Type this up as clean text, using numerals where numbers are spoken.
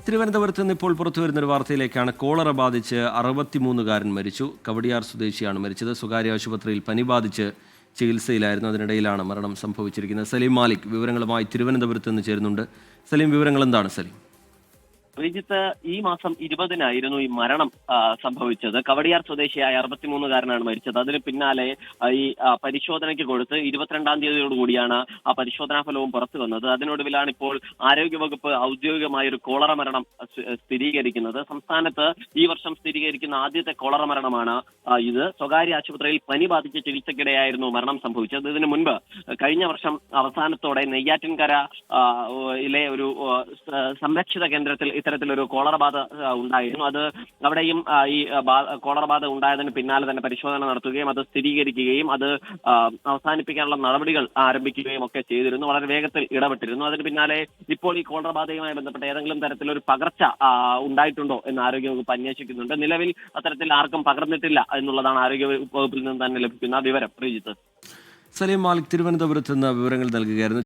തിരുവനന്തപുരത്ത് നിന്ന് ഇപ്പോൾ പുറത്തു വരുന്നൊരു വാർത്തയിലേക്കാണ്. കോളറ ബാധിച്ച് 63-കാരൻ മരിച്ചു. കവടിയാർ സ്വദേശിയാണ് മരിച്ചത്. സ്വകാര്യ ആശുപത്രിയിൽ പനി ബാധിച്ച് ചികിത്സയിലായിരുന്നു. അതിനിടയിലാണ് മരണം സംഭവിച്ചിരിക്കുന്നത്. സലീം മാലിക് വിവരങ്ങളുമായി തിരുവനന്തപുരത്ത് നിന്ന് ചേരുന്നുണ്ട്. സലീം, വിവരങ്ങൾ എന്താണ് സലീം? ശ്രീജിത്ത്, ഈ മാസം 20-നായിരുന്നു ഈ മരണം സംഭവിച്ചത്. കവടിയാർ സ്വദേശിയായ 63-കാരനാണ് മരിച്ചത്. അതിന് പിന്നാലെ ഈ പരിശോധനയ്ക്ക് കൊടുത്ത് 22-ാം തീയതിയോടുകൂടിയാണ് ആ പരിശോധനാ ഫലവും പുറത്തു വന്നത്. അതിനൊടുവിലാണ് ഇപ്പോൾ ആരോഗ്യവകുപ്പ് ഔദ്യോഗികമായ ഒരു കോളറ മരണം സ്ഥിരീകരിക്കുന്നത്. സംസ്ഥാനത്ത് ഈ വർഷം സ്ഥിരീകരിക്കുന്ന ആദ്യത്തെ കോളറ മരണമാണ് ഇത്. സ്വകാര്യ ആശുപത്രിയിൽ പനി ബാധിച്ച ചികിത്സയ്ക്കിടെയായിരുന്നു മരണം സംഭവിച്ചത്. ഇതിനു മുൻപ് കഴിഞ്ഞ വർഷം അവസാനത്തോടെ നെയ്യാറ്റിൻകരയിലെ ഒരു സംരക്ഷിത കേന്ദ്രത്തിൽ ഇത്തരത്തിലൊരു കോളറ ബാധ ഉണ്ടായിരുന്നു. അത് അവിടെയും ഈ കോളറ ബാധ ഉണ്ടായതിന് പിന്നാലെ തന്നെ പരിശോധന നടത്തുകയും അത് സ്ഥിരീകരിക്കുകയും അത് അവസാനിപ്പിക്കാനുള്ള നടപടികൾ ആരംഭിക്കുകയും ഒക്കെ ചെയ്തിരുന്നു. വളരെ വേഗത്തിൽ ഇടപെട്ടിരുന്നു. അതിന് പിന്നാലെ ഇപ്പോൾ ഈ കോളറ ബാധയുമായി ബന്ധപ്പെട്ട് ഏതെങ്കിലും തരത്തിലൊരു പകർച്ച ഉണ്ടായിട്ടുണ്ടോ എന്ന് ആരോഗ്യവകുപ്പ് അന്വേഷിക്കുന്നുണ്ട്. നിലവിൽ അത്തരത്തിൽ ആർക്കും പകർന്നിട്ടില്ല എന്നുള്ളതാണ് ആരോഗ്യവകുപ്പിൽ നിന്ന് തന്നെ ലഭിക്കുന്ന വിവരം. ശ്രീജിത്ത്. സലീം മാലിക് തിരുവനന്തപുരത്ത് നിന്ന് വിവരങ്ങൾ നൽകുകയായിരുന്നു.